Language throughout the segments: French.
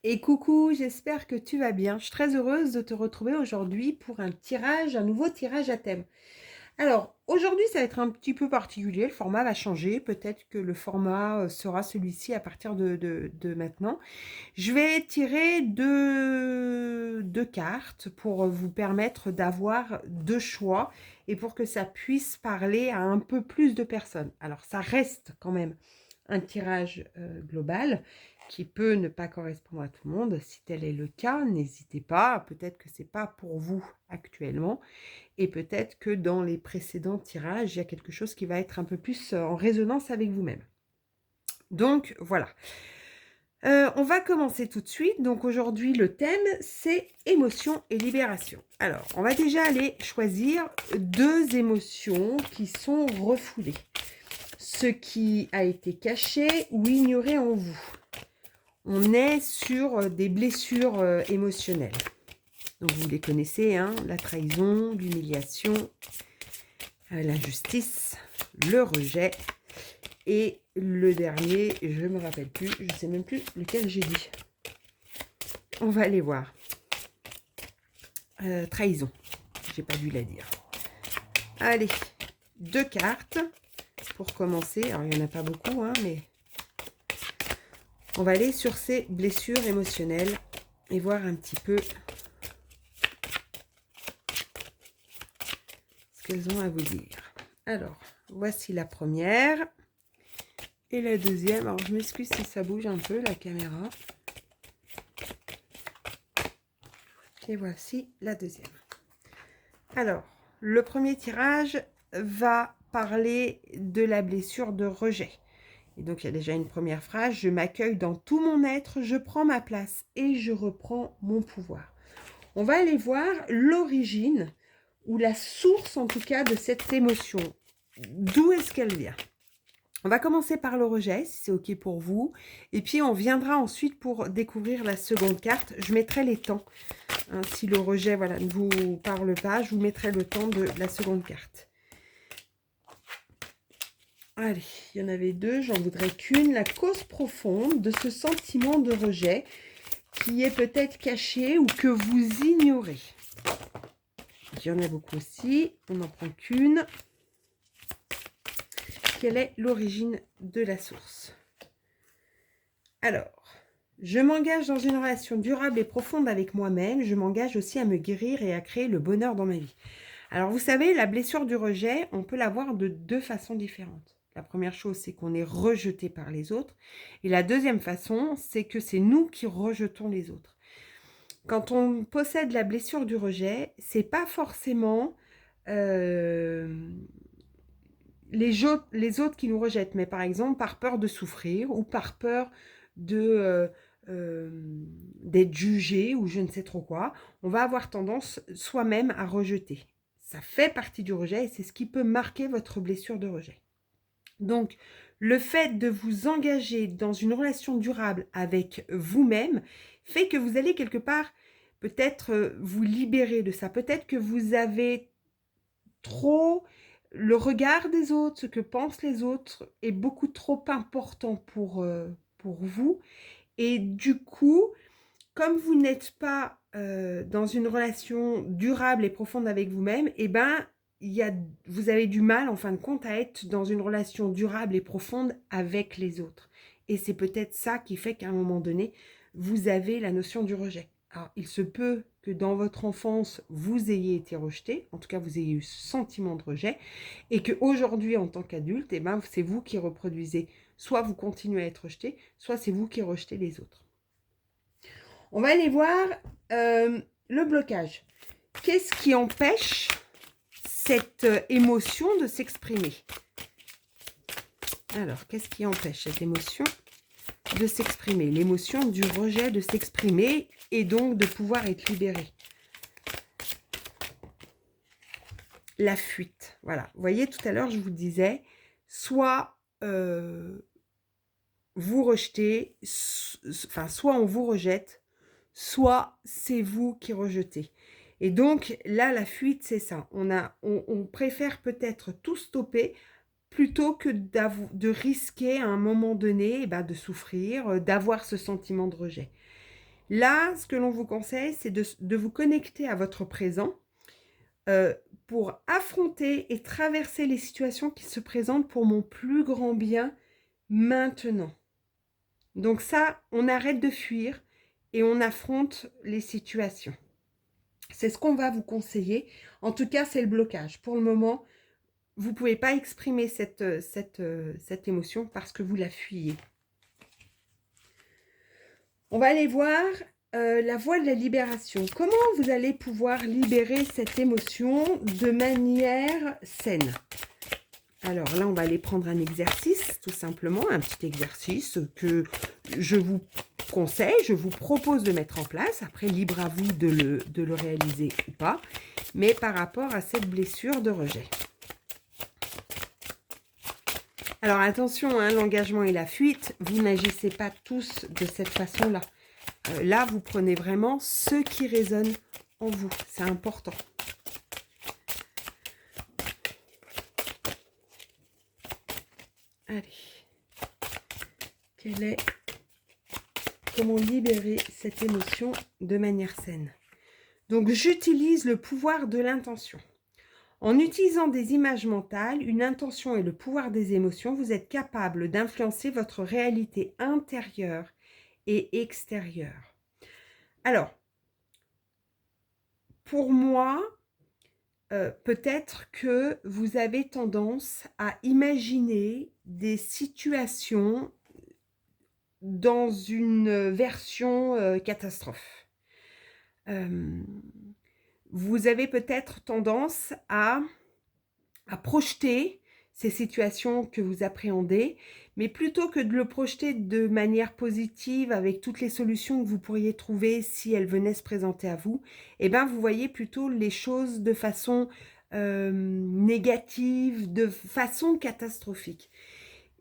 Et coucou, j'espère que tu vas bien. Je suis très heureuse de te retrouver aujourd'hui pour un nouveau tirage à thème. Alors, aujourd'hui, ça va être un petit peu particulier. Le format va changer. Peut-être que le format sera celui-ci à partir de maintenant. Je vais tirer deux cartes pour vous permettre d'avoir deux choix et pour que ça puisse parler à un peu plus de personnes. Alors, ça reste quand même un tirage global qui peut ne pas correspondre à tout le monde. Si tel est le cas, n'hésitez pas. Peut-être que ce n'est pas pour vous actuellement et peut-être que dans les précédents tirages, il y a quelque chose qui va être un peu plus en résonance avec vous-même. Donc, voilà. On va commencer tout de suite. Donc, aujourd'hui, le thème, c'est émotion et libération. Alors, on va déjà aller choisir deux émotions qui sont refoulées. Ce qui a été caché ou ignoré en vous. On est sur des blessures émotionnelles. Donc vous les connaissez, hein, la trahison, l'humiliation, l'injustice, le rejet. Et le dernier, je ne me rappelle plus, je ne sais même plus lequel j'ai dit. On va aller voir. Trahison, j'ai pas dû la dire. Allez, deux cartes pour commencer. Alors il n'y en a pas beaucoup, hein, mais on va aller sur ces blessures émotionnelles et voir un petit peu ce qu'elles ont à vous dire. Alors, voici la première. Et la deuxième. Alors, je m'excuse si ça bouge un peu, la caméra. Et voici la deuxième. Alors, le premier tirage va parler de la blessure de rejet. Et donc, il y a déjà une première phrase. Je m'accueille dans tout mon être, je prends ma place et je reprends mon pouvoir. On va aller voir l'origine ou la source, en tout cas, de cette émotion. D'où est-ce qu'elle vient ? On va commencer par le rejet, si c'est OK pour vous. Et puis, on viendra ensuite pour découvrir la seconde carte. Je mettrai les temps. Hein, si le rejet voilà, ne vous parle pas, je vous mettrai le temps de la seconde carte. Allez, il y en avait deux, j'en voudrais qu'une. La cause profonde de ce sentiment de rejet qui est peut-être caché ou que vous ignorez. Il y en a beaucoup aussi, on n'en prend qu'une. Quelle est l'origine de la source ? Alors, je m'engage dans une relation durable et profonde avec moi-même. Je m'engage aussi à me guérir et à créer le bonheur dans ma vie. Alors, vous savez, la blessure du rejet, on peut la voir de deux façons différentes. La première chose, c'est qu'on est rejeté par les autres. Et la deuxième façon, c'est que c'est nous qui rejetons les autres. Quand on possède la blessure du rejet, c'est pas forcément les autres qui nous rejettent, mais par exemple par peur de souffrir ou par peur de d'être jugé ou je ne sais trop quoi, on va avoir tendance soi-même à rejeter. Ça fait partie du rejet et c'est ce qui peut marquer votre blessure de rejet. Donc, le fait de vous engager dans une relation durable avec vous-même fait que vous allez quelque part peut-être vous libérer de ça. Peut-être que vous avez trop le regard des autres, ce que pensent les autres est beaucoup trop important pour vous. Et du coup, comme vous n'êtes pas dans une relation durable et profonde avec vous-même, eh ben, vous avez du mal, en fin de compte, à être dans une relation durable et profonde avec les autres. Et c'est peut-être ça qui fait qu'à un moment donné, vous avez la notion du rejet. Alors, il se peut que dans votre enfance, vous ayez été rejeté, en tout cas, vous ayez eu ce sentiment de rejet, et qu'aujourd'hui, en tant qu'adulte, eh ben, c'est vous qui reproduisez. Soit vous continuez à être rejeté, soit c'est vous qui rejetez les autres. On va aller voir le blocage. Qu'est-ce qui empêche cette émotion de s'exprimer ? Alors, qu'est-ce qui empêche cette émotion de s'exprimer ? L'émotion du rejet de s'exprimer et donc de pouvoir être libéré. La fuite. Voilà. Vous voyez, tout à l'heure, je vous disais, soit vous rejetez, soit on vous rejette, soit c'est vous qui rejetez. Et donc, là, la fuite, c'est ça. On préfère peut-être tout stopper plutôt que de risquer à un moment donné de souffrir, d'avoir ce sentiment de rejet. Là, ce que l'on vous conseille, c'est de vous connecter à votre présent euh, pour affronter et traverser les situations qui se présentent pour mon plus grand bien maintenant. Donc ça, on arrête de fuir et on affronte les situations. C'est ce qu'on va vous conseiller. En tout cas, c'est le blocage. Pour le moment, vous ne pouvez pas exprimer cette émotion parce que vous la fuyez. On va aller voir la voie de la libération. Comment vous allez pouvoir libérer cette émotion de manière saine? Alors là, on va aller prendre un exercice, tout simplement, un petit exercice que je vous conseille, je vous propose de mettre en place. Après, libre à vous de le réaliser ou pas, mais par rapport à cette blessure de rejet. Alors attention, hein, l'engagement et la fuite, vous n'agissez pas tous de cette façon-là. Là, vous prenez vraiment ce qui résonne en vous. C'est important. Allez. Comment libérer cette émotion de manière saine? Donc, j'utilise le pouvoir de l'intention. En utilisant des images mentales, une intention et le pouvoir des émotions, vous êtes capable d'influencer votre réalité intérieure et extérieure. Alors, pour moi, peut-être que vous avez tendance à imaginer des situations dans une version catastrophe. Vous avez peut-être tendance à projeter ces situations que vous appréhendez, mais plutôt que de le projeter de manière positive avec toutes les solutions que vous pourriez trouver si elles venaient se présenter à vous, eh bien vous voyez plutôt les choses de façon négative, de façon catastrophique.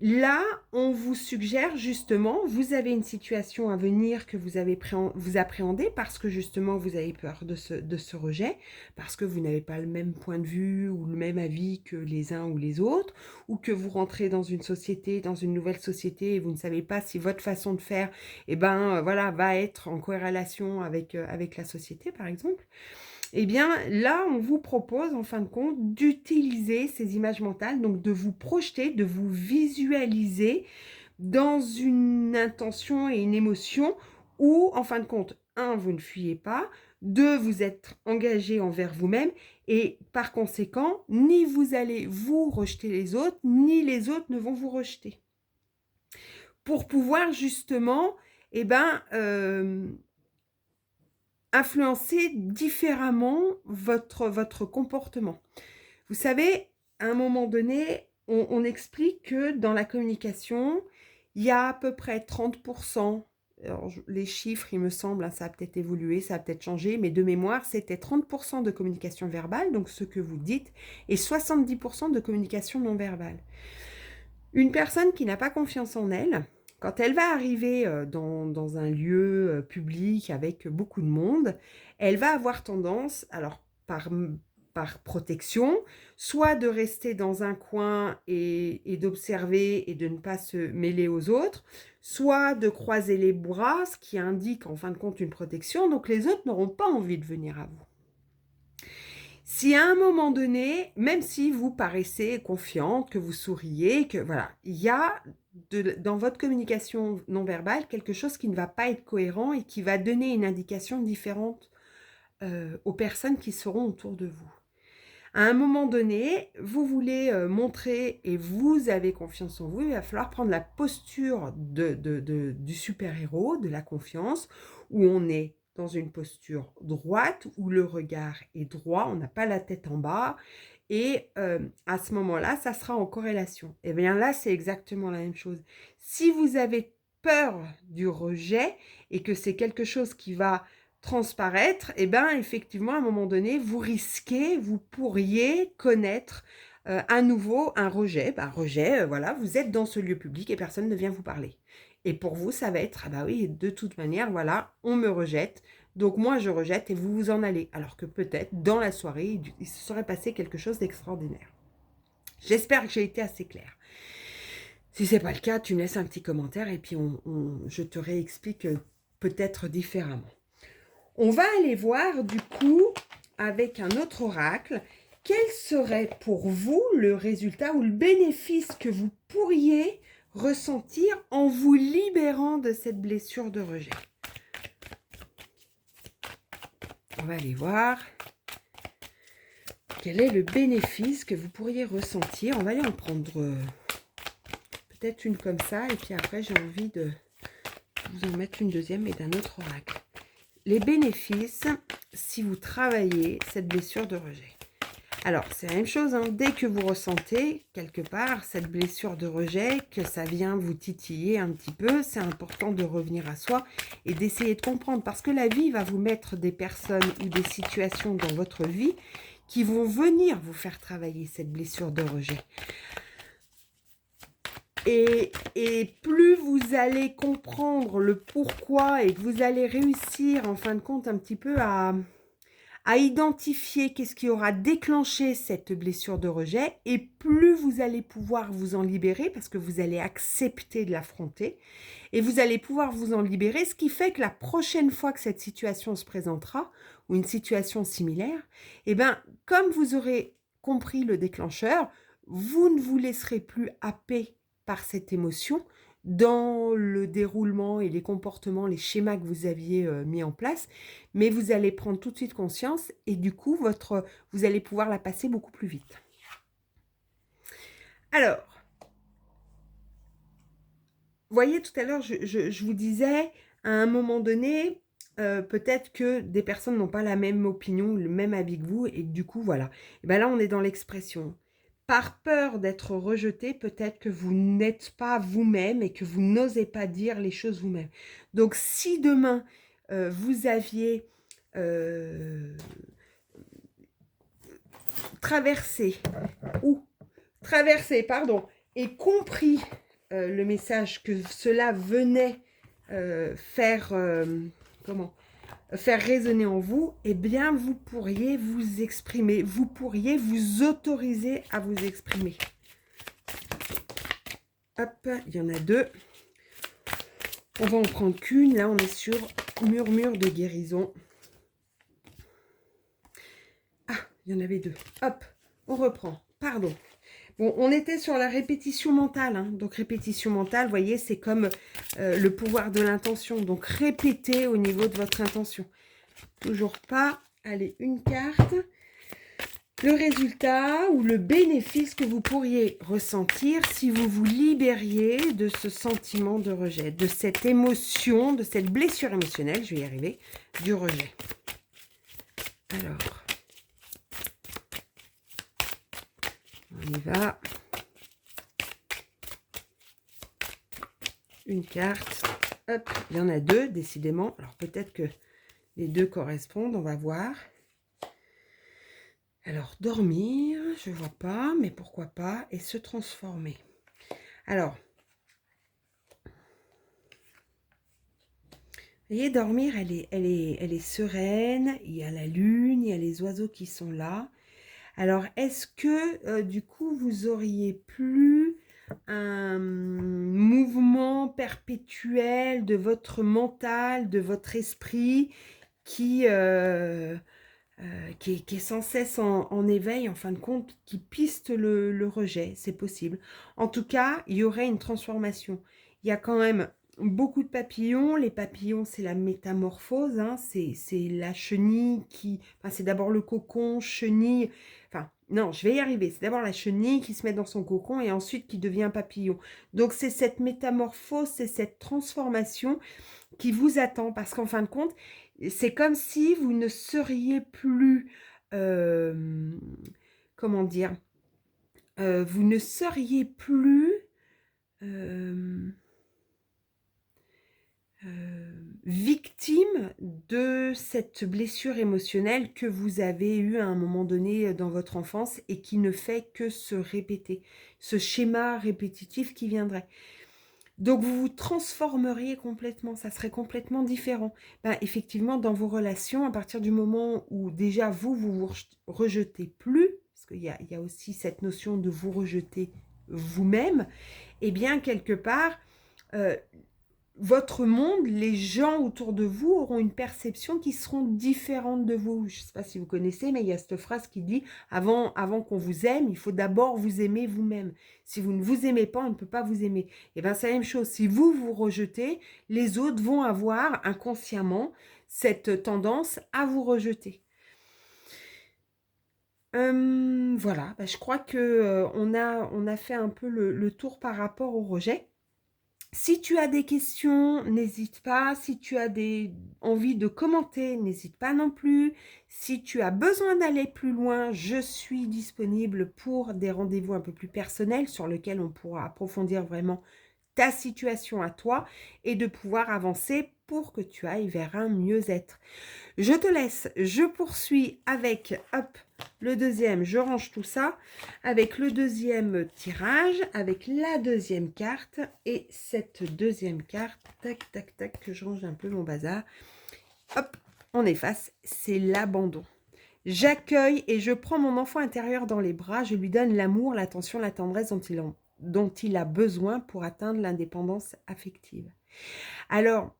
Là, on vous suggère justement, vous avez une situation à venir que vous appréhendez parce que justement vous avez peur de ce rejet, parce que vous n'avez pas le même point de vue ou le même avis que les uns ou les autres, ou que vous rentrez dans une société, dans une nouvelle société et vous ne savez pas si votre façon de faire, voilà, va être en corrélation avec la société par exemple. Eh bien, là, on vous propose, en fin de compte, d'utiliser ces images mentales, donc de vous projeter, de vous visualiser dans une intention et une émotion où, en fin de compte, un, vous ne fuyez pas, deux, vous êtes engagé envers vous-même et par conséquent, ni vous allez vous rejeter les autres, ni les autres ne vont vous rejeter. Pour pouvoir justement, influencer différemment votre comportement. Vous savez, à un moment donné, on explique que dans la communication, il y a à peu près 30%, alors les chiffres, il me semble, hein, ça a peut-être évolué, ça a peut-être changé, mais de mémoire, c'était 30% de communication verbale, donc ce que vous dites, et 70% de communication non verbale. Une personne qui n'a pas confiance en elle, quand elle va arriver dans un lieu public avec beaucoup de monde, elle va avoir tendance, alors par protection, soit de rester dans un coin et d'observer et de ne pas se mêler aux autres, soit de croiser les bras, ce qui indique en fin de compte une protection, donc les autres n'auront pas envie de venir à vous. Si à un moment donné, même si vous paraissez confiante, que vous souriez, que voilà, il y a dans votre communication non verbale quelque chose qui ne va pas être cohérent et qui va donner une indication différente aux personnes qui seront autour de vous. À un moment donné, vous voulez montrer et vous avez confiance en vous, il va falloir prendre la posture du super-héros, de la confiance, où on est dans une posture droite, où le regard est droit, on n'a pas la tête en bas, et à ce moment-là, ça sera en corrélation. Et bien là, c'est exactement la même chose. Si vous avez peur du rejet et que c'est quelque chose qui va transparaître, et bien effectivement, à un moment donné, vous pourriez connaître à nouveau un rejet. Voilà, vous êtes dans ce lieu public et personne ne vient vous parler. Et pour vous, ça va être, ah bah oui, de toute manière, voilà, on me rejette, donc moi je rejette et vous vous en allez. Alors que peut-être, dans la soirée, il se serait passé quelque chose d'extraordinaire. J'espère que j'ai été assez claire. Si ce n'est pas le cas, tu me laisses un petit commentaire et puis je te réexplique peut-être différemment. On va aller voir du coup avec un autre oracle, quel serait pour vous le résultat ou le bénéfice que vous pourriez ressentir en vous libérant de cette blessure de rejet. On va aller voir quel est le bénéfice que vous pourriez ressentir. On va aller en prendre peut-être une comme ça et puis après j'ai envie de vous en mettre une deuxième et d'un autre oracle. Les bénéfices si vous travaillez cette blessure de rejet. Alors, c'est la même chose, hein. Dès que vous ressentez, quelque part, cette blessure de rejet, que ça vient vous titiller un petit peu, c'est important de revenir à soi et d'essayer de comprendre. Parce que la vie va vous mettre des personnes ou des situations dans votre vie qui vont venir vous faire travailler cette blessure de rejet. Et plus vous allez comprendre le pourquoi et que vous allez réussir, en fin de compte, un petit peu à identifier qu'est-ce qui aura déclenché cette blessure de rejet et plus vous allez pouvoir vous en libérer parce que vous allez accepter de l'affronter et vous allez pouvoir vous en libérer, ce qui fait que la prochaine fois que cette situation se présentera ou une situation similaire, eh bien, comme vous aurez compris le déclencheur, vous ne vous laisserez plus happer par cette émotion dans le déroulement et les comportements, les schémas que vous aviez mis en place, mais vous allez prendre tout de suite conscience et du coup, vous allez pouvoir la passer beaucoup plus vite. Alors, vous voyez, tout à l'heure, je vous disais, à un moment donné, peut-être que des personnes n'ont pas la même opinion, le même avis que vous, et du coup, voilà. Et bien là, on est dans l'expression. Par peur d'être rejeté, peut-être que vous n'êtes pas vous-même et que vous n'osez pas dire les choses vous-même. Donc, si demain, vous aviez traversé, et compris le message que cela venait faire résonner en vous, eh bien, vous pourriez vous exprimer. Vous pourriez vous autoriser à vous exprimer. Hop, il y en a deux. On va en prendre qu'une. Là, on est sur murmure de guérison. Ah, il y en avait deux. Hop, on reprend. Pardon. Bon, on était sur la répétition mentale. Hein. Donc, répétition mentale, vous voyez, c'est comme le pouvoir de l'intention. Donc, répétez au niveau de votre intention. Toujours pas. Allez, une carte. Le résultat ou le bénéfice que vous pourriez ressentir si vous vous libériez de ce sentiment de rejet, de cette émotion, de cette blessure émotionnelle, je vais y arriver, du rejet. Alors, on y va. Une carte. Hop, il y en a deux, décidément. Alors, peut-être que les deux correspondent, on va voir. Alors, dormir, je ne vois pas, mais pourquoi pas, et se transformer. Alors, vous voyez, dormir, elle est sereine, il y a la lune, il y a les oiseaux qui sont là. Alors, est-ce que, du coup, vous auriez plus un mouvement perpétuel de votre mental, de votre esprit qui est sans cesse en éveil, en fin de compte, qui piste le rejet, c'est possible. En tout cas, il y aurait une transformation. Il y a quand même beaucoup de papillons. Les papillons, c'est la métamorphose, hein, c'est la chenille qui... Enfin, c'est d'abord le cocon, chenille... Enfin, non, je vais y arriver. C'est d'abord la chenille qui se met dans son cocon et ensuite qui devient papillon. Donc, c'est cette métamorphose, c'est cette transformation qui vous attend. Parce qu'en fin de compte, c'est comme si vous ne seriez plus, comment dire, vous ne seriez plus victime de cette blessure émotionnelle que vous avez eue à un moment donné dans votre enfance et qui ne fait que se répéter, ce schéma répétitif qui viendrait. Donc, vous vous transformeriez complètement, ça serait complètement différent. Ben, effectivement, dans vos relations, à partir du moment où déjà vous rejetez plus, parce qu'il y a aussi cette notion de vous rejeter vous-même, eh bien, quelque part, votre monde, les gens autour de vous auront une perception qui seront différentes de vous. Je ne sais pas si vous connaissez, mais il y a cette phrase qui dit avant qu'on vous aime, il faut d'abord vous aimer vous-même. Si vous ne vous aimez pas, on ne peut pas vous aimer. Et bien, c'est la même chose. Si vous vous rejetez, les autres vont avoir inconsciemment cette tendance à vous rejeter. Voilà, je crois que on a fait un peu le tour par rapport au rejet. Si tu as des questions, n'hésite pas. Si tu as envie de commenter, n'hésite pas non plus. Si tu as besoin d'aller plus loin, je suis disponible pour des rendez-vous un peu plus personnels sur lesquels on pourra approfondir vraiment ta situation à toi et de pouvoir avancer pour que tu ailles vers un mieux-être. Je te laisse, je poursuis avec, hop, le deuxième, je range tout ça, avec le deuxième tirage, avec la deuxième carte, et cette deuxième carte, tac, tac, tac, que je range un peu mon bazar, hop, on efface, c'est l'abandon. J'accueille et je prends mon enfant intérieur dans les bras, je lui donne l'amour, l'attention, la tendresse dont il a besoin pour atteindre l'indépendance affective. Alors,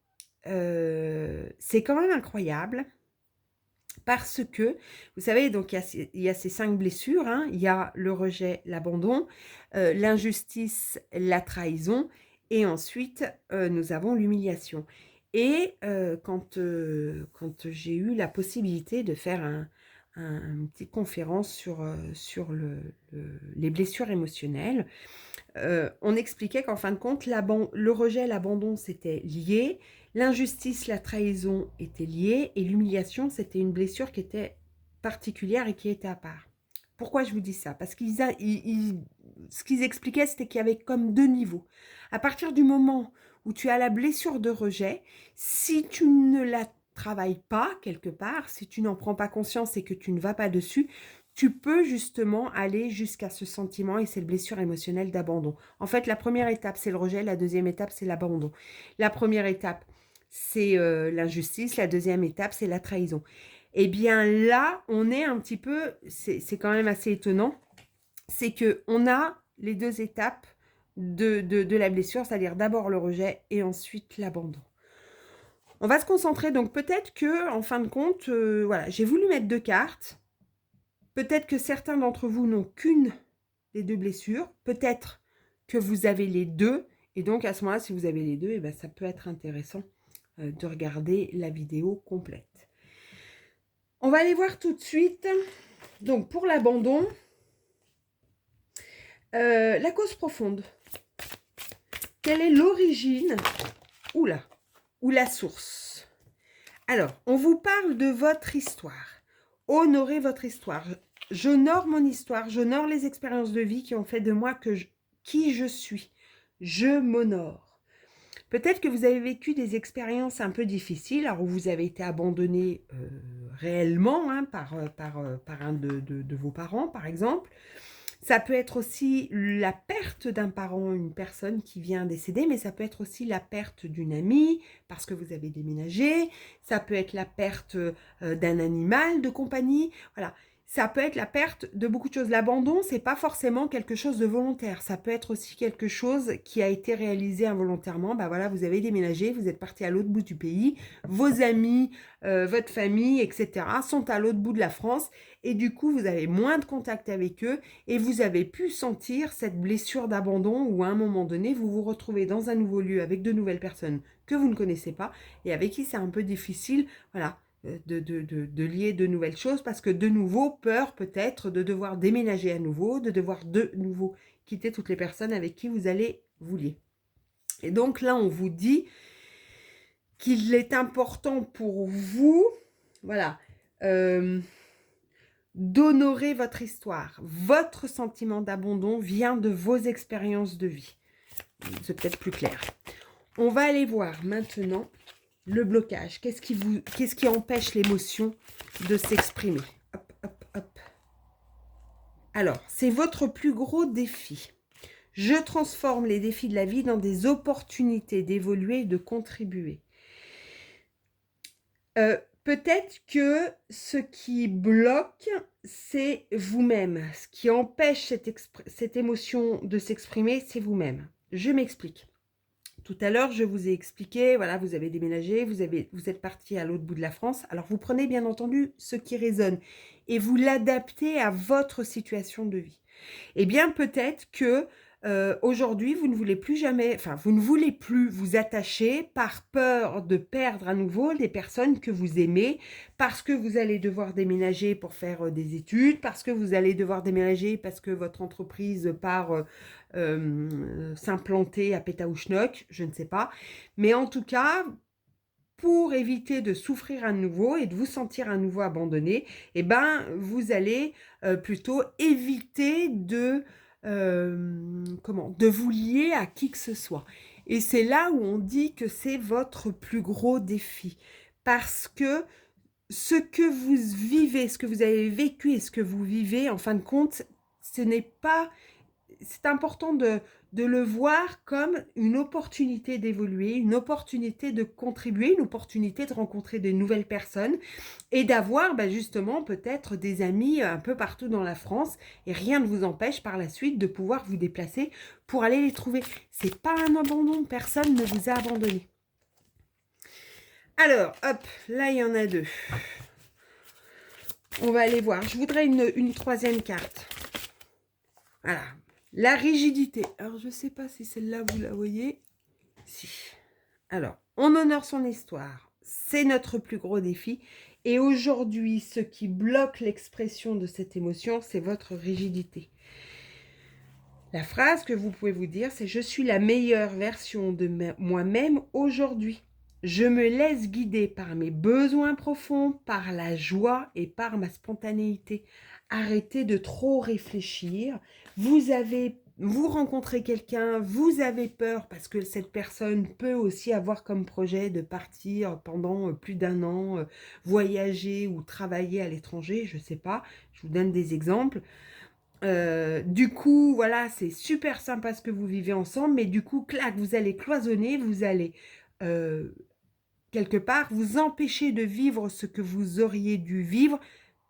c'est quand même incroyable parce que, vous savez, donc il y a ces 5 blessures, hein, il y a le rejet, l'abandon, l'injustice, la trahison, et ensuite, nous avons l'humiliation. Et quand j'ai eu la possibilité de faire une petite conférence sur les blessures émotionnelles, on expliquait qu'en fin de compte, le rejet, l'abandon, c'était lié, l'injustice, la trahison étaient liés, et l'humiliation, c'était une blessure qui était particulière et qui était à part. Pourquoi je vous dis ça? Parce ce qu'ils expliquaient, c'était qu'il y avait comme 2 niveaux. À partir du moment où tu as la blessure de rejet, si tu ne la travailles pas quelque part, si tu n'en prends pas conscience et que tu ne vas pas dessus, tu peux justement aller jusqu'à ce sentiment et cette blessure émotionnelle d'abandon. En fait, la première étape, c'est le rejet. La deuxième étape, c'est l'abandon. La première étape, c'est l'injustice. La deuxième étape, c'est la trahison. Eh bien là, on est un petit peu, c'est quand même assez étonnant, c'est qu'on a les 2 étapes de la blessure, c'est-à-dire d'abord le rejet et ensuite l'abandon. On va se concentrer, donc peut-être que, en fin de compte, voilà, j'ai voulu mettre 2 cartes. Peut-être que certains d'entre vous n'ont qu'une des 2 blessures. Peut-être que vous avez les 2. Et donc, à ce moment-là, si vous avez les 2, eh ben, ça peut être intéressant de regarder la vidéo complète. On va aller voir tout de suite. Donc, pour l'abandon, la cause profonde. Quelle est l'origine ou la source? Alors, on vous parle de votre histoire. Honorez votre histoire. J'honore mon histoire, j'honore les expériences de vie qui ont fait de moi qui je suis. Je m'honore. Peut-être que vous avez vécu des expériences un peu difficiles, alors où vous avez été abandonné réellement hein, par un de vos parents, par exemple. Ça peut être aussi la perte d'un parent, une personne qui vient décéder, mais ça peut être aussi la perte d'une amie parce que vous avez déménagé. Ça peut être la perte d'un animal de compagnie. Voilà. Ça peut être la perte de beaucoup de choses. L'abandon, c'est pas forcément quelque chose de volontaire. Ça peut être aussi quelque chose qui a été réalisé involontairement. Ben voilà, vous avez déménagé, vous êtes parti à l'autre bout du pays. Vos amis, votre famille, etc. sont à l'autre bout de la France. Et du coup, vous avez moins de contact avec eux et vous avez pu sentir cette blessure d'abandon où à un moment donné, vous vous retrouvez dans un nouveau lieu avec de nouvelles personnes que vous ne connaissez pas et avec qui c'est un peu difficile, voilà, de lier de nouvelles choses parce que de nouveau, peur peut-être de devoir déménager à nouveau, de devoir de nouveau quitter toutes les personnes avec qui vous allez vous lier. Et donc là, on vous dit qu'il est important pour vous, voilà, d'honorer votre histoire. Votre sentiment d'abandon vient de vos expériences de vie. C'est peut-être plus clair. On va aller voir maintenant le blocage. Qu'est-ce qui empêche l'émotion de s'exprimer? Hop, hop, hop. Alors, c'est votre plus gros défi. Je transforme les défis de la vie dans des opportunités d'évoluer et de contribuer. Peut-être que ce qui bloque, c'est vous-même. Ce qui empêche cette émotion de s'exprimer, c'est vous-même. Je m'explique. Tout à l'heure, je vous ai expliqué, voilà, vous avez déménagé, vous êtes parti à l'autre bout de la France. Alors, vous prenez bien entendu ce qui résonne et vous l'adaptez à votre situation de vie. Eh bien, peut-être que aujourd'hui, vous ne voulez plus jamais, enfin, vous ne voulez plus vous attacher par peur de perdre à nouveau les personnes que vous aimez, parce que vous allez devoir déménager pour faire des études, parce que vous allez devoir déménager parce que votre entreprise part s'implanter à Pétaouchnok, je ne sais pas. Mais en tout cas, pour éviter de souffrir à nouveau et de vous sentir à nouveau abandonné, eh ben, vous allez plutôt éviter de vous lier à qui que ce soit. Et c'est là où on dit que c'est votre plus gros défi. Parce que ce que vous vivez, ce que vous avez vécu et ce que vous vivez, en fin de compte, ce n'est pas... C'est important de le voir comme une opportunité d'évoluer, une opportunité de contribuer, une opportunité de rencontrer de nouvelles personnes et d'avoir justement peut-être des amis un peu partout dans la France, et rien ne vous empêche par la suite de pouvoir vous déplacer pour aller les trouver. C'est pas un abandon, personne ne vous a abandonné. Alors, hop, là il y en a deux. On va aller voir. Je voudrais une troisième carte. Voilà. La rigidité. Alors, je ne sais pas si celle-là, vous la voyez. Si. Alors, on honore son histoire. C'est notre plus gros défi. Et aujourd'hui, ce qui bloque l'expression de cette émotion, c'est votre rigidité. La phrase que vous pouvez vous dire, c'est « Je suis la meilleure version de moi-même aujourd'hui. Je me laisse guider par mes besoins profonds, par la joie et par ma spontanéité. » Arrêtez de trop réfléchir. Vous rencontrez quelqu'un, vous avez peur parce que cette personne peut aussi avoir comme projet de partir pendant plus d'1 an, voyager ou travailler à l'étranger, je ne sais pas, je vous donne des exemples. Du coup, voilà, c'est super sympa ce que vous vivez ensemble, mais du coup, clac, vous allez cloisonner, vous allez quelque part vous empêcher de vivre ce que vous auriez dû vivre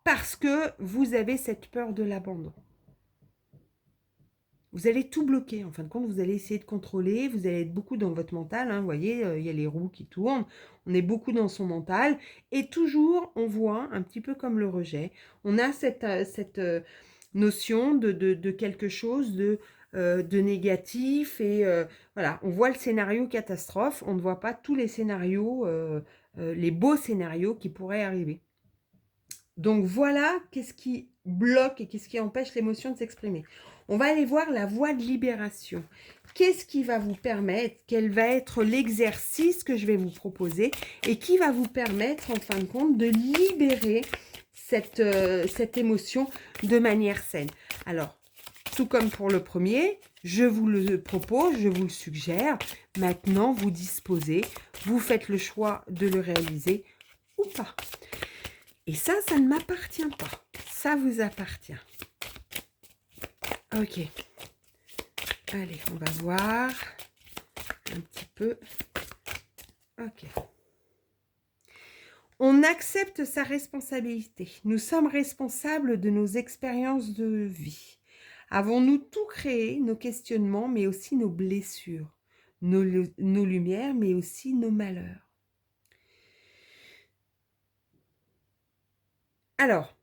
parce que vous avez cette peur de l'abandon. Vous allez tout bloquer, en fin de compte, vous allez essayer de contrôler, vous allez être beaucoup dans votre mental, hein, vous voyez, il y a les roues qui tournent, on est beaucoup dans son mental, et toujours, on voit, un petit peu comme le rejet, on a cette notion de quelque chose de négatif, et voilà, on voit le scénario catastrophe, on ne voit pas tous les scénarios, les beaux scénarios qui pourraient arriver. Donc voilà, qu'est-ce qui bloque et qu'est-ce qui empêche l'émotion de s'exprimer. On va aller voir la voie de libération. Qu'est-ce qui va vous permettre, quel va être l'exercice que je vais vous proposer et qui va vous permettre, en fin de compte, de libérer cette émotion de manière saine. Alors, tout comme pour le premier, je vous le propose, je vous le suggère. Maintenant, vous disposez, vous faites le choix de le réaliser ou pas. Et ça ne m'appartient pas. Ça vous appartient. Ok. Allez, on va voir un petit peu. Ok. On accepte sa responsabilité. Nous sommes responsables de nos expériences de vie. Avons-nous tout créé, nos questionnements, mais aussi nos blessures, nos lumières, mais aussi nos malheurs? Alors,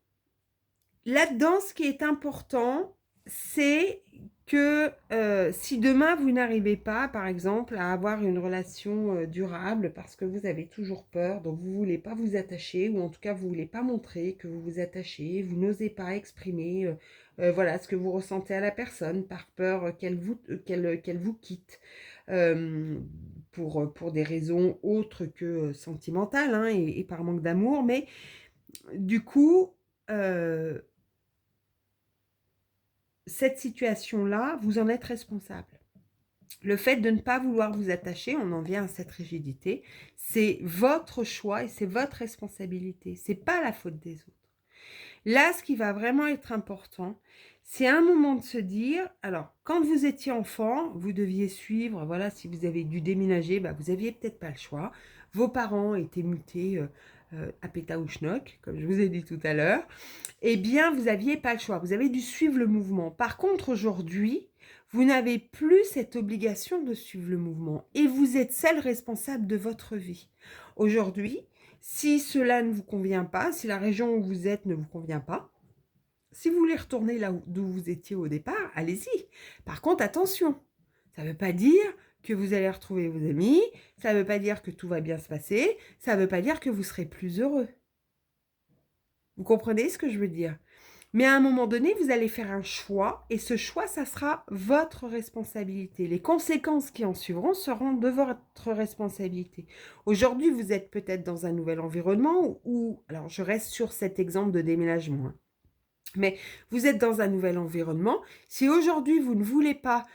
là-dedans, ce qui est important, c'est que si demain vous n'arrivez pas, par exemple, à avoir une relation durable parce que vous avez toujours peur, donc vous ne voulez pas vous attacher, ou en tout cas vous ne voulez pas montrer que vous vous attachez, vous n'osez pas exprimer voilà, ce que vous ressentez à la personne par peur qu'elle vous quitte. Pour des raisons autres que sentimentales, hein, et par manque d'amour, mais du coup, cette situation-là, vous en êtes responsable. Le fait de ne pas vouloir vous attacher, on en vient à cette rigidité, c'est votre choix et c'est votre responsabilité. Ce n'est pas la faute des autres. Là, ce qui va vraiment être important, c'est un moment de se dire, alors, quand vous étiez enfant, vous deviez suivre, voilà, si vous avez dû déménager, vous n'aviez peut-être pas le choix. Vos parents étaient mutés à Pétaouchnok, comme je vous ai dit tout à l'heure. Eh bien, vous n'aviez pas le choix. Vous avez dû suivre le mouvement. Par contre, aujourd'hui, Vous n'avez plus cette obligation de suivre le mouvement et vous êtes seul responsable de votre vie. Aujourd'hui, si cela ne vous convient pas, si la région où vous êtes ne vous convient pas, si vous voulez retourner là d'où vous étiez au départ, allez-y. Par contre, attention, ça ne veut pas dire que vous allez retrouver vos amis, ça ne veut pas dire que tout va bien se passer, ça ne veut pas dire que vous serez plus heureux. Vous comprenez ce que je veux dire? Mais à un moment donné, vous allez faire un choix et ce choix, ça sera votre responsabilité. Les conséquences qui en suivront seront de votre responsabilité. Aujourd'hui, vous êtes peut-être dans un nouvel environnement ou alors je reste sur cet exemple de déménagement, hein. Mais vous êtes dans un nouvel environnement. Si aujourd'hui, vous ne voulez pas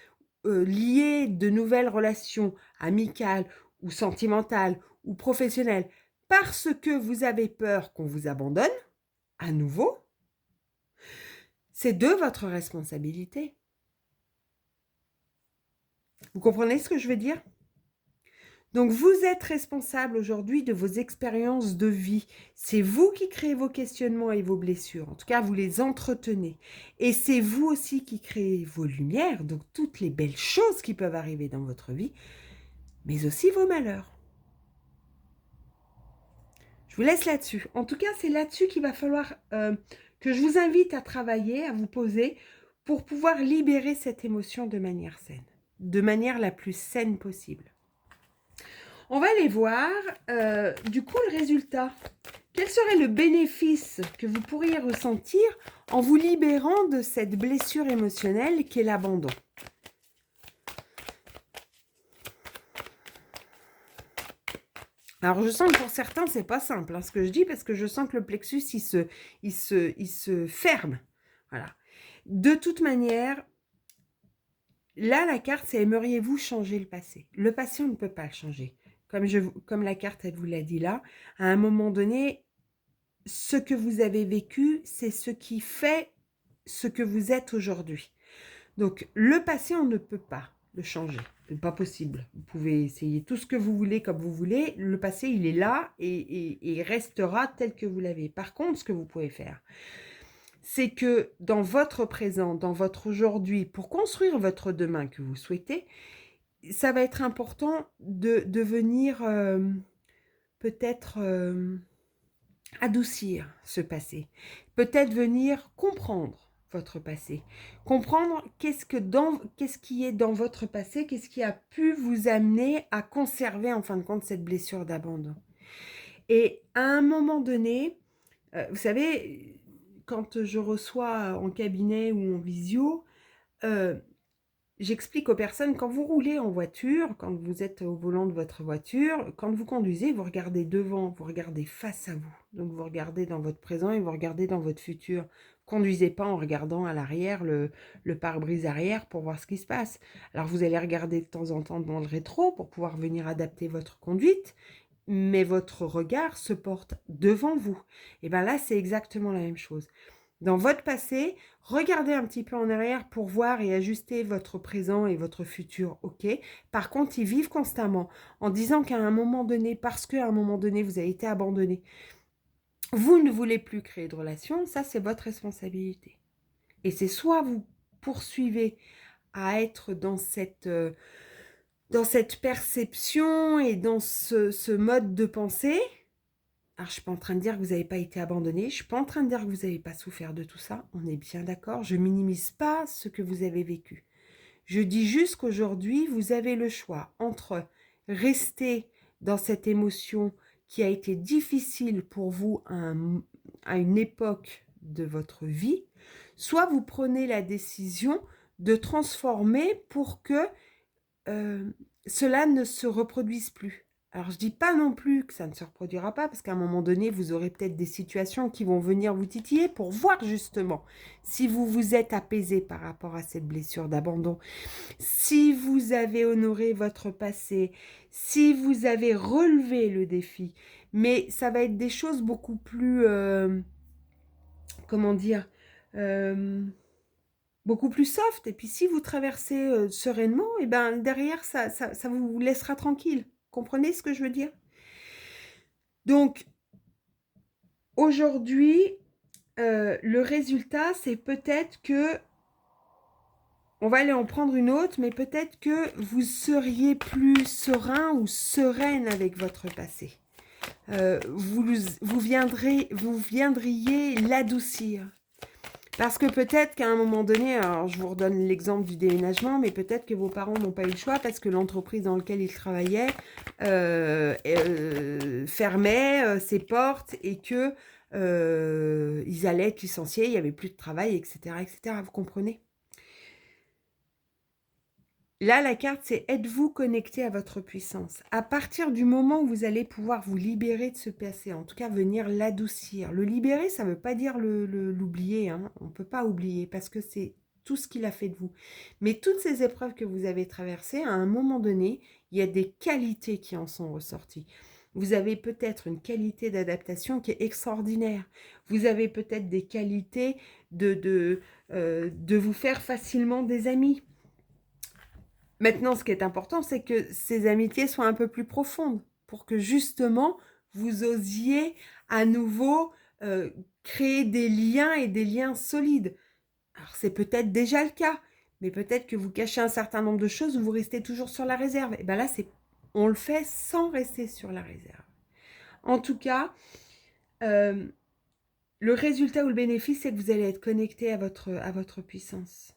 lier de nouvelles relations amicales ou sentimentales ou professionnelles parce que vous avez peur qu'on vous abandonne, à nouveau, c'est de votre responsabilité. Vous comprenez ce que je veux dire? Donc, vous êtes responsable aujourd'hui de vos expériences de vie. C'est vous qui créez vos questionnements et vos blessures. En tout cas, vous les entretenez. Et c'est vous aussi qui créez vos lumières, donc toutes les belles choses qui peuvent arriver dans votre vie, mais aussi vos malheurs. Je vous laisse là-dessus. En tout cas, c'est là-dessus qu'il va falloir que je vous invite à travailler, à vous poser, pour pouvoir libérer cette émotion de manière saine, de manière la plus saine possible. On va aller voir, du coup, le résultat. Quel serait le bénéfice que vous pourriez ressentir en vous libérant de cette blessure émotionnelle qu'est l'abandon? Alors, je sens que pour certains, c'est pas simple, hein, ce que je dis, parce que je sens que le plexus, il se ferme. Voilà. De toute manière, là, la carte, c'est aimeriez-vous changer le passé? Le passé, on ne peut pas le changer. Comme la carte, elle vous l'a dit là, à un moment donné, ce que vous avez vécu, c'est ce qui fait ce que vous êtes aujourd'hui. Donc, le passé, on ne peut pas le changer. C'est pas possible. Vous pouvez essayer tout ce que vous voulez comme vous voulez. Le passé, il est là et il restera tel que vous l'avez. Par contre, ce que vous pouvez faire, c'est que dans votre présent, dans votre aujourd'hui, pour construire votre demain que vous souhaitez, ça va être important de venir peut-être adoucir ce passé. Peut-être venir comprendre votre passé. Comprendre qu'est-ce qui est dans votre passé, qu'est-ce qui a pu vous amener à conserver en fin de compte cette blessure d'abandon. Et à un moment donné, vous savez, quand je reçois en cabinet ou en visio, j'explique aux personnes, quand vous roulez en voiture, quand vous êtes au volant de votre voiture, quand vous conduisez, vous regardez devant, vous regardez face à vous. Donc vous regardez dans votre présent et vous regardez dans votre futur. Conduisez pas en regardant à l'arrière, le pare-brise arrière pour voir ce qui se passe. Alors vous allez regarder de temps en temps dans le rétro pour pouvoir venir adapter votre conduite, mais votre regard se porte devant vous. Et bien là, c'est exactement la même chose. Dans votre passé, regardez un petit peu en arrière pour voir et ajuster votre présent et votre futur, ok? Par contre, ils vivent constamment en disant qu'à un moment donné, parce qu'à un moment donné, vous avez été abandonné, vous ne voulez plus créer de relation, ça c'est votre responsabilité. Et c'est soit vous poursuivez à être dans cette perception et dans ce mode de pensée. Alors, je ne suis pas en train de dire que vous n'avez pas été abandonné, je ne suis pas en train de dire que vous n'avez pas souffert de tout ça, on est bien d'accord, je ne minimise pas ce que vous avez vécu. Je dis juste qu'aujourd'hui, vous avez le choix entre rester dans cette émotion qui a été difficile pour vous à une époque de votre vie, soit vous prenez la décision de transformer pour que cela ne se reproduise plus. Alors, je ne dis pas non plus que ça ne se reproduira pas, parce qu'à un moment donné, vous aurez peut-être des situations qui vont venir vous titiller pour voir justement si vous vous êtes apaisé par rapport à cette blessure d'abandon, si vous avez honoré votre passé, si vous avez relevé le défi. Mais ça va être des choses beaucoup plus, comment dire, beaucoup plus soft. Et puis si vous traversez sereinement, et ben derrière, ça vous laissera tranquille. Comprenez ce que je veux dire? Donc, aujourd'hui, le résultat, c'est peut-être que On va aller en prendre une autre, mais peut-être que vous seriez plus serein ou sereine avec votre passé. Vous viendriez l'adoucir. Parce que peut-être qu'à un moment donné, alors je vous redonne l'exemple du déménagement, mais peut-être que vos parents n'ont pas eu le choix parce que l'entreprise dans laquelle ils travaillaient fermait ses portes et que ils allaient être licenciés, il n'y avait plus de travail, etc., etc. Vous comprenez? Là, la carte, c'est êtes-vous connecté à votre puissance? À partir du moment où vous allez pouvoir vous libérer de ce passé, en tout cas venir l'adoucir. Le libérer, ça ne veut pas dire l'oublier, hein. On ne peut pas oublier parce que c'est tout ce qu'il a fait de vous. Mais toutes ces épreuves que vous avez traversées, à un moment donné, il y a des qualités qui en sont ressorties. Vous avez peut-être une qualité d'adaptation qui est extraordinaire. Vous avez peut-être des qualités de vous faire facilement des amis. Maintenant, ce qui est important, c'est que ces amitiés soient un peu plus profondes pour que justement, vous osiez à nouveau créer des liens et des liens solides. Alors, c'est peut-être déjà le cas, mais peut-être que vous cachez un certain nombre de choses ou vous restez toujours sur la réserve. Et bien là, on le fait sans rester sur la réserve. En tout cas, le résultat ou le bénéfice, c'est que vous allez être connecté à votre puissance.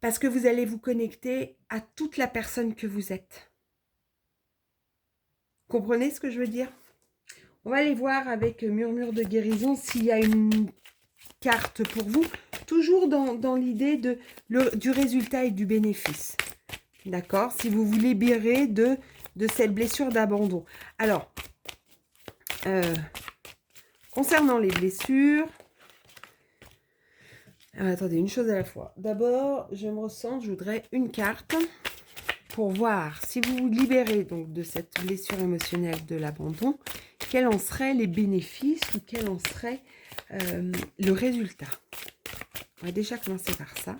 Parce que vous allez vous connecter à toute la personne que vous êtes. Comprenez ce que je veux dire? On va aller voir avec Murmure de guérison s'il y a une carte pour vous. Toujours dans l'idée du résultat et du bénéfice. D'accord? Si vous vous libérez de cette blessure d'abandon. Alors, concernant les blessures... attendez, une chose à la fois. D'abord, je me ressens, je voudrais une carte pour voir si vous vous libérez donc de cette blessure émotionnelle de l'abandon, quels en seraient les bénéfices ou quel en serait le résultat. On va déjà commencer par ça.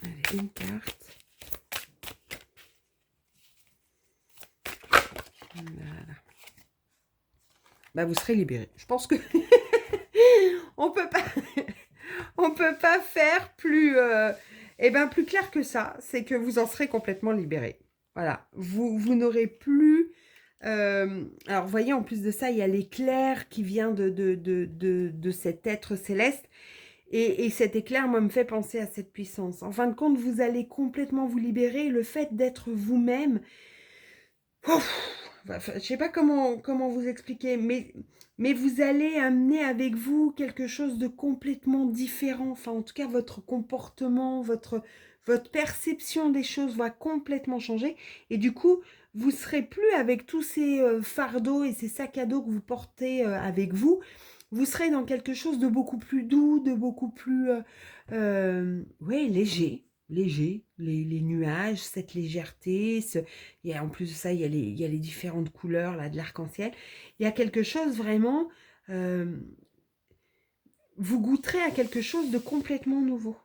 Allez, une carte. Voilà. Bah, vous serez libéré. Je pense que on peut pas faire plus plus clair que ça. C'est que vous en serez complètement libéré. Voilà. Vous n'aurez plus. Alors, vous voyez, en plus de ça, il y a l'éclair qui vient de cet être céleste. Et cet éclair, moi, me fait penser à cette puissance. En fin de compte, vous allez complètement vous libérer. Le fait d'être vous-même, je ne sais pas comment vous expliquer, mais vous allez amener avec vous quelque chose de complètement différent. Enfin, en tout cas, votre comportement, votre perception des choses va complètement changer. Et du coup, vous serez plus avec tous ces fardeaux et ces sacs à dos que vous portez avec vous. Vous serez dans quelque chose de beaucoup plus doux, de beaucoup plus léger. Léger, les nuages, cette légèreté, en plus de ça, il y a les différentes couleurs là, de l'arc-en-ciel. Il y a quelque chose vraiment... vous goûterez à quelque chose de complètement nouveau.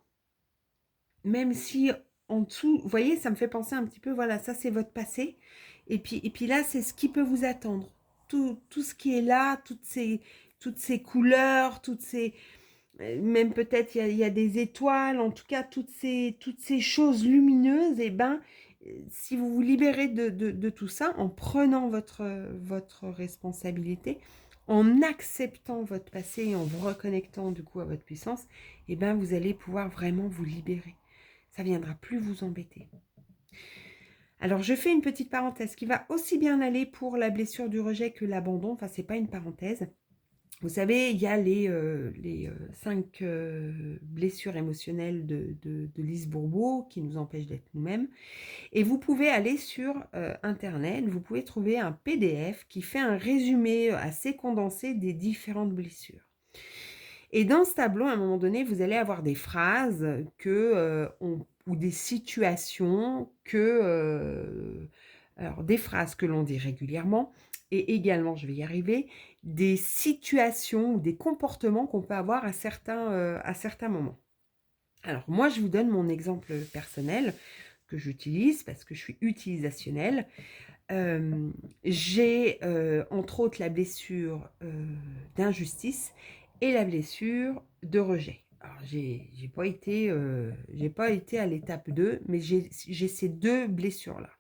Même si en dessous, vous voyez, ça me fait penser un petit peu, voilà, ça c'est votre passé. Et puis là, c'est ce qui peut vous attendre. Tout ce qui est là, toutes ces couleurs, même peut-être il y a des étoiles, en tout cas toutes ces choses lumineuses, et si vous vous libérez de tout ça, en prenant votre responsabilité, en acceptant votre passé et en vous reconnectant du coup à votre puissance, vous allez pouvoir vraiment vous libérer. Ça ne viendra plus vous embêter. Alors, je fais une petite parenthèse qui va aussi bien aller pour la blessure du rejet que l'abandon. Enfin, ce n'est pas une parenthèse. Vous savez, il y a les 5 blessures émotionnelles de Lise Bourbeau qui nous empêchent d'être nous-mêmes. Et vous pouvez aller sur Internet, vous pouvez trouver un PDF qui fait un résumé assez condensé des différentes blessures. Et dans ce tableau, à un moment donné, vous allez avoir des phrases ou des situations alors des phrases que l'on dit régulièrement et également, je vais y arriver, des situations ou des comportements qu'on peut avoir à certains moments. Alors moi, je vous donne mon exemple personnel que j'utilise parce que je suis utilisationnelle. J'ai entre autres la blessure d'injustice et la blessure de rejet. Alors j'ai pas été à l'étape 2, mais j'ai ces deux blessures-là.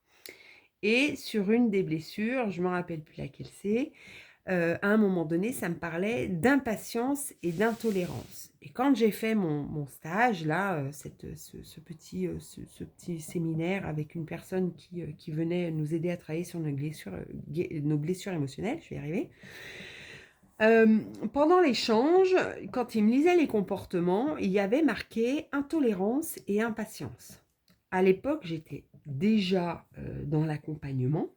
Et sur une des blessures, je ne me rappelle plus laquelle c'est, à un moment donné, ça me parlait d'impatience et d'intolérance. Et quand j'ai fait mon stage, là, ce petit séminaire avec une personne qui venait nous aider à travailler sur nos blessures émotionnelles, je vais y arriver, pendant l'échange, quand il me lisait les comportements, il y avait marqué intolérance et impatience. À l'époque, j'étais déjà dans l'accompagnement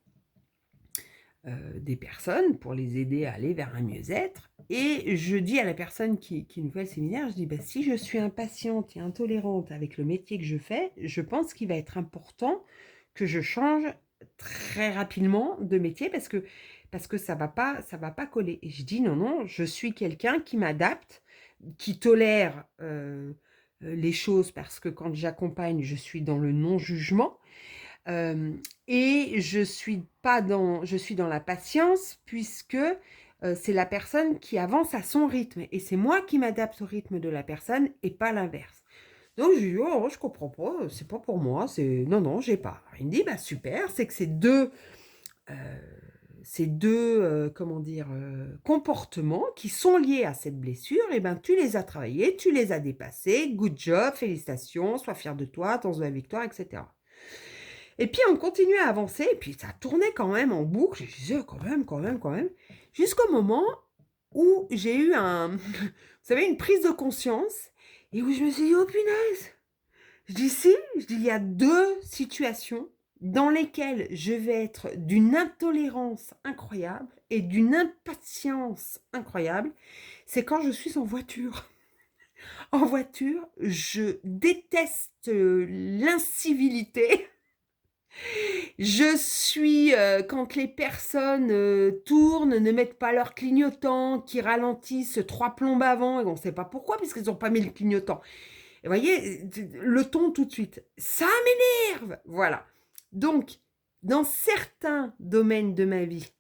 des personnes pour les aider à aller vers un mieux-être. Et je dis à la personne qui nous fait le séminaire, je dis, si je suis impatiente et intolérante avec le métier que je fais, je pense qu'il va être important que je change très rapidement de métier parce que ça va pas coller. Et je dis, non, je suis quelqu'un qui m'adapte, qui tolère les choses parce que quand j'accompagne, je suis dans le non-jugement. Et je suis dans la patience puisque c'est la personne qui avance à son rythme et c'est moi qui m'adapte au rythme de la personne et pas l'inverse. Donc je lui dis oh je comprends pas, c'est pas pour moi, c'est non j'ai pas. Alors, il me dit super, c'est que ces deux comment dire comportements qui sont liés à cette blessure, et tu les as travaillés, tu les as dépassés, good job, félicitations, sois fier de toi, attention de la victoire, etc. Et puis, on continuait à avancer, et puis ça tournait quand même en boucle. Je disais, quand même. Jusqu'au moment où j'ai eu vous savez, une prise de conscience, et où je me suis dit, oh punaise. Je dis, il y a deux situations dans lesquelles je vais être d'une intolérance incroyable et d'une impatience incroyable. C'est quand je suis en voiture. En voiture, je déteste l'incivilité. Je suis, quand les personnes tournent, ne mettent pas leur clignotant, qui ralentissent 3 plombes avant, et on ne sait pas pourquoi, puisqu'ils n'ont pas mis le clignotant. Et vous voyez, le ton tout de suite, ça m'énerve. Voilà. Donc, dans certains domaines de ma vie,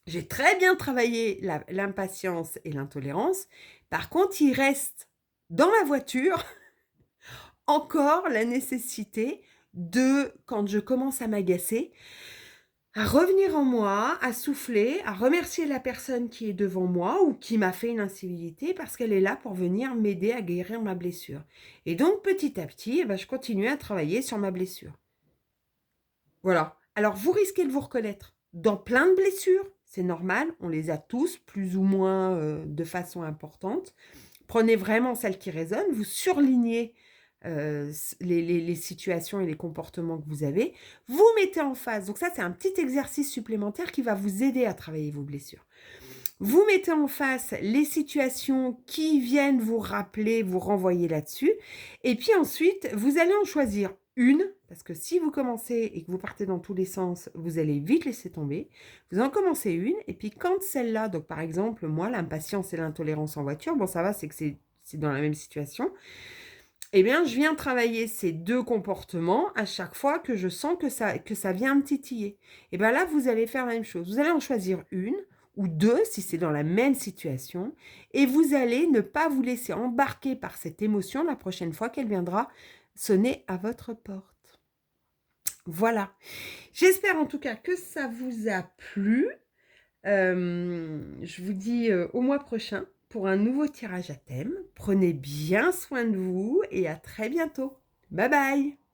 j'ai très bien travaillé l'impatience et l'intolérance. Par contre, il reste dans ma voiture encore la nécessité de, quand je commence à m'agacer, à revenir en moi, à souffler, à remercier la personne qui est devant moi ou qui m'a fait une incivilité parce qu'elle est là pour venir m'aider à guérir ma blessure. Et donc, petit à petit, je continue à travailler sur ma blessure. Voilà. Alors, vous risquez de vous reconnaître dans plein de blessures. C'est normal, on les a tous, plus ou moins de façon importante. Prenez vraiment celles qui résonnent, vous surlignez les situations et les comportements que vous avez, vous mettez en face. Donc ça, c'est un petit exercice supplémentaire qui va vous aider à travailler vos blessures. Vous mettez en face les situations qui viennent vous rappeler, vous renvoyer là-dessus. Et puis ensuite, vous allez en choisir une, parce que si vous commencez et que vous partez dans tous les sens, vous allez vite laisser tomber. Vous en commencez une, et puis quand celle-là, donc par exemple, moi, l'impatience et l'intolérance en voiture, bon ça va, c'est que c'est dans la même situation. Eh bien, je viens travailler ces deux comportements à chaque fois que je sens que ça vient me titiller. Et bien là, vous allez faire la même chose. Vous allez en choisir une ou deux si c'est dans la même situation et vous allez ne pas vous laisser embarquer par cette émotion la prochaine fois qu'elle viendra sonner à votre porte. Voilà. J'espère en tout cas que ça vous a plu. Je vous dis au mois prochain pour un nouveau tirage à thème. Prenez bien soin de vous et à très bientôt. Bye bye!